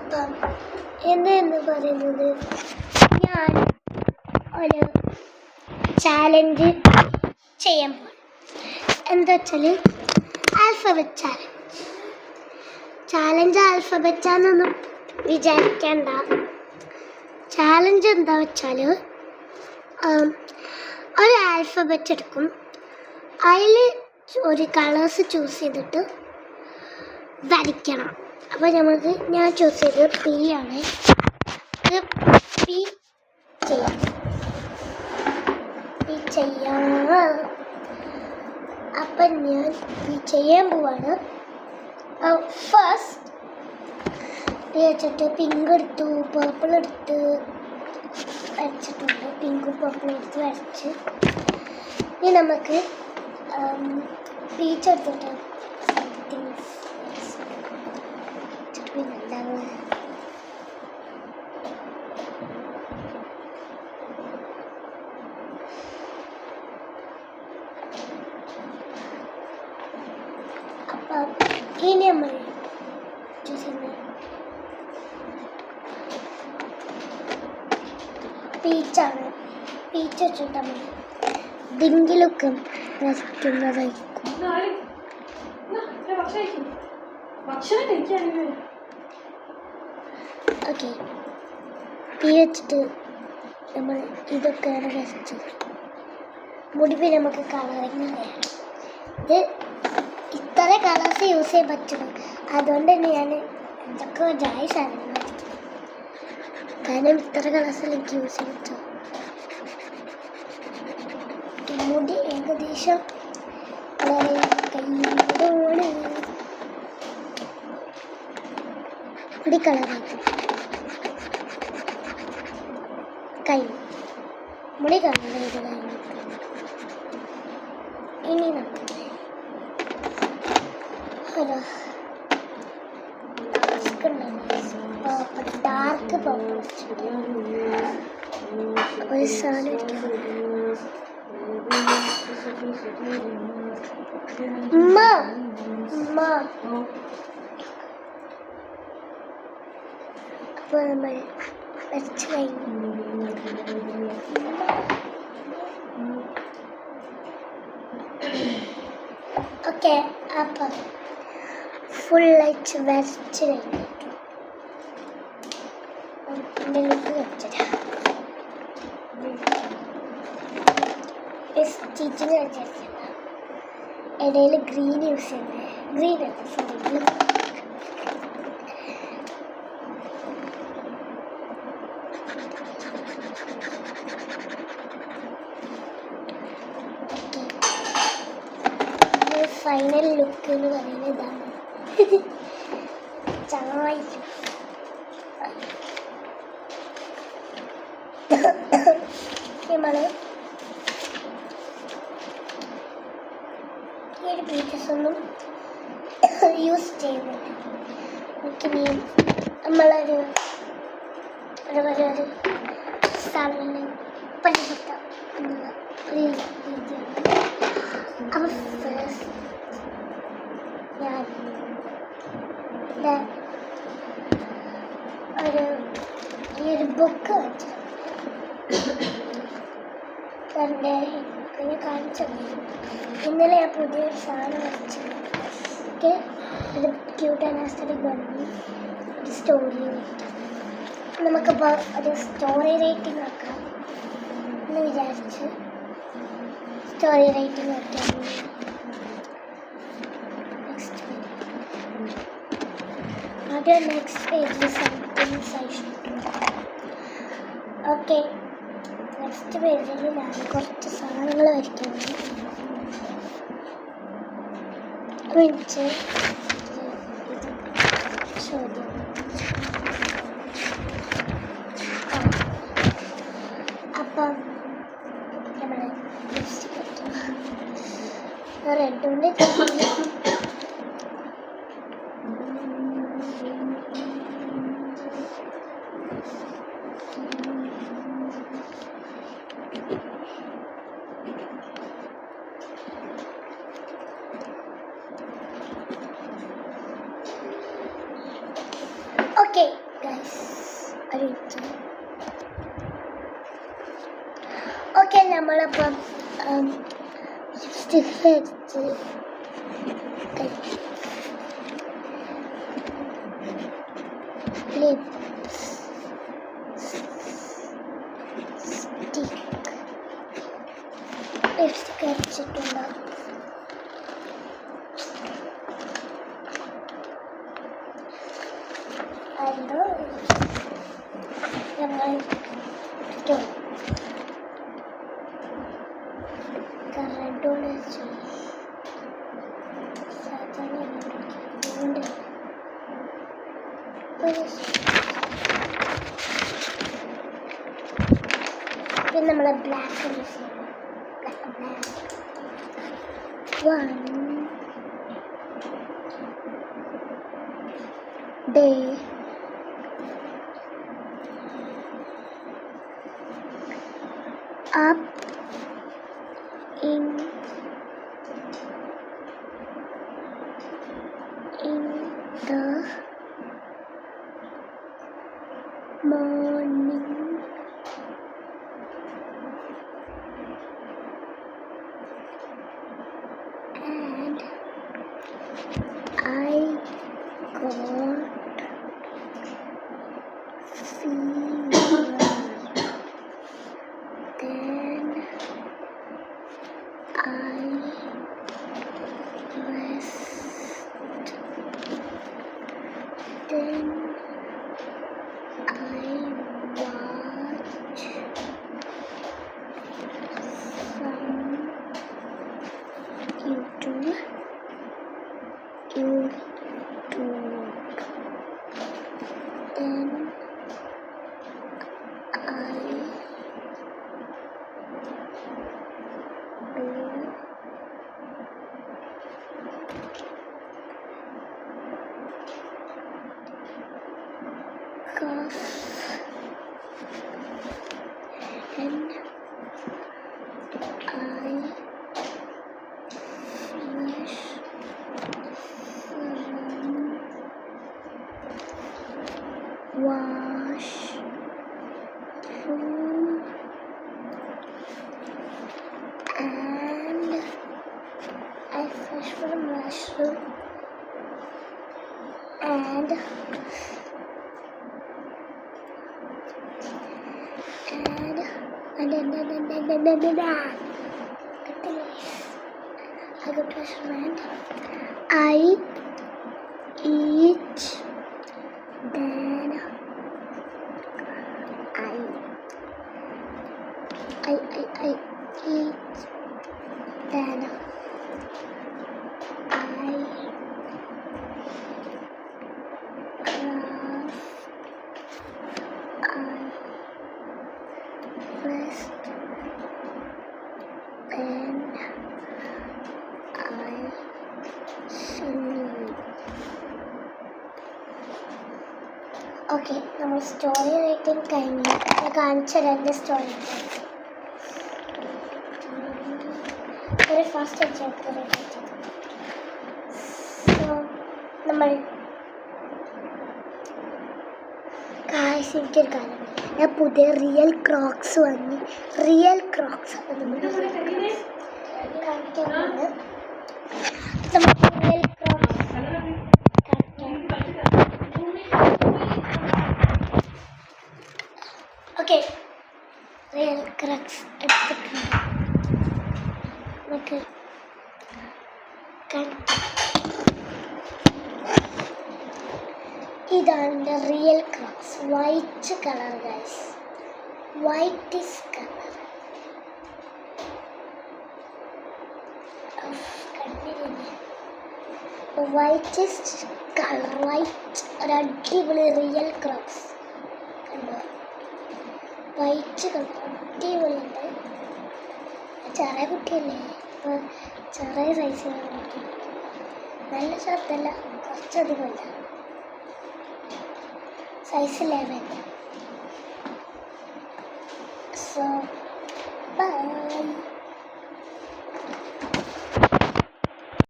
അപ്പം എന്ന് പറയുന്നത് ഞാൻ ഒരു ചാലഞ്ച് ചെയ്യാൻ പോകും. എന്താ വെച്ചാൽ ആൽഫബറ്റ് ചാലഞ്ച് ആൽഫബറ്റാന്നൊന്നും വിചാരിക്കേണ്ട. ചാലഞ്ച് എന്താ വെച്ചാൽ ഒരു ആൽഫബറ്റ് എടുക്കും, അതിൽ ഒരു കളേഴ്സ് ചൂസ് ചെയ്തിട്ട് വരയ്ക്കണം. അപ്പോൾ ഞാൻ ചൂസ് ചെയ്തത് പി ആണ്. ഇത് പി ചെയ്യാം. അപ്പം ഞാൻ പി ചെയ്യാൻ പോവാണ്. ഫസ്റ്റ് വെച്ചിട്ട് പിങ്ക് എടുത്തു, പേർപ്പിൾ എടുത്ത് വരച്ചിട്ടുണ്ട്. പിങ്കും പേർപ്പിളും എടുത്ത് വരച്ച് ഇനി നമുക്ക് പീച്ച് എടുത്തിട്ട് അപ്പം ഇനി നമ്മൾ പീച്ചാണ്. പീച്ച് വെച്ചിട്ട് നമ്മൾ എന്തെങ്കിലുമൊക്കെ വരയ്ക്കുന്നതായിരിക്കും. ഓക്കെ, പീ വെച്ചിട്ട് നമ്മൾ ഇതൊക്കെയാണ് വരച്ചത്. മുടിപ്പിൽ നമുക്ക് കളറിങ് അറിയാം. ഇത് ഇത്ര കളേഴ്സ് യൂസ് ചെയ്യാൻ പറ്റുള്ളൂ. അതുകൊണ്ട് തന്നെ ഞാൻ എന്തൊക്കെ ഡ്രൈ സാധനങ്ങൾ വരയ്ക്കും. കാരണം ഇത്ര കളേഴ്സിൽ എനിക്ക് യൂസ് ചെയ്യാൻ പറ്റും. മുടി ഏകദേശം കയ്യോടാണ് മുടി കളറായിട്ട് മുടി കളർ ചെയ്ത് കഴിഞ്ഞു. ഇനി നമുക്ക് ഡാർക്ക് പർപ്പിൾ ഒരു സാധനം അപ്പോൾ നമ്മൾ വരച്ച് കഴിഞ്ഞു. ഓക്കെ, അപ്പം ഫുള്ളായിട്ട് വരച്ച് കഴിഞ്ഞിട്ടു എൻ്റെ ലുക്ക് വെച്ചിട്ടാ സ്റ്റിച്ചിങ് വെച്ചിട്ട് ഇടയിൽ ഗ്രീൻ യൂസ് ചെയ്യുന്നത്. ഗ്രീൻ അല്ല, സോറി, ബ്ലൂ. ഫൈനൽ ലുക്ക് എന്ന് പറയുന്നത് ഇതാണ്. ചായ നമ്മൾ ഈ ഒരു പീച്ചസൊന്നും യൂസ് ചെയ്യുന്നില്ല. നമുക്കിനി നമ്മളൊരു സാധനം പരിചയപ്പെടുത്താം എന്നുള്ള ഒരു രീതിയാണ്. അപ്പോൾ ഫസ്റ്റ് ഞാൻ ഒരു ബുക്ക് വെച്ചു എൻ്റെ ഞാൻ കാണിച്ചു. ഇന്നലെ ഞാൻ പുതിയൊരു സാധനം വെച്ചു. ഇത് ക്യൂട്ട് ആൻഡ് ആസ്തറ്റിക് ഭംഗി ഒരു സ്റ്റോറി. നമുക്കിപ്പോൾ ഒരു സ്റ്റോറി റൈറ്റിംഗ് ആക്കാം എന്ന് വിചാരിച്ച് സ്റ്റോറി റൈറ്റിംഗ് ആക്കാം. ആദ്യം നെക്സ്റ്റ് പേജിൽ സെൻറ്റൻസ് അയച്ചിട്ടു. ഓക്കെ, നെക്സ്റ്റ് പേജിൽ ഞാൻ കുറച്ച് സാധനങ്ങൾ വരയ്ക്കുന്നു. മിനിറ്റ് ചോദ്യം. അപ്പം നമ്മൾ റെഡ് കൊണ്ട് Okay, നമ്മളപ്പം ലിപ്സ്റ്റിക് വെച്ച് ലിപ്സ്റ്റിക് അരച്ചിട്ടുണ്ടാവും. അതോ നമ്മൾ കറണ്ടോടെ പിന്നെ നമ്മളെ ബ്ലാക്ക് യൂസ് ചെയ്യണം. One day up in the morning and I got fever. Then I rest. Then I watch some YouTube. Then I do cough and I finish wash room and I flush from washroom and I go to restaurant. I eat. Then I eat. Then I craft. I rest. Then I sleep. Okay, നമ്മൾ story writing കഴിഞ്ഞു. ഞാൻ കാണിച്ച രണ്ട് story ഒരു first chapter right. So നമ്മൾ എനിക്കൊരു കാര്യം, ഞാൻ പുതിയ റിയൽ ക്രോക്സ് വാങ്ങി. റിയൽ ക്രോക്സ് അപ്പം നമ്മൾ കാണിക്കാറുണ്ട്. നമ്മൾ real Crocs okay, real Crocs എടുത്തിട്ടുണ്ട്. നമുക്ക് ഇതാണ് എൻ്റെ real Crocs. White colour guys, whitish colour. Whitish colour, white ഒരു അടിപൊളി റിയൽ ക്രോക്സ് കണ്ടോ. വൈറ്റ് കളർ അടിപൊളിയുണ്ട്. ചെറിയ കുട്ടിയല്ലേ, അപ്പോൾ ചെറിയ സൈസിലാണ് കുട്ടി. നല്ല ചെറുതല്ല, കുറച്ചധികമല്ല, സൈസ് 11. So bye.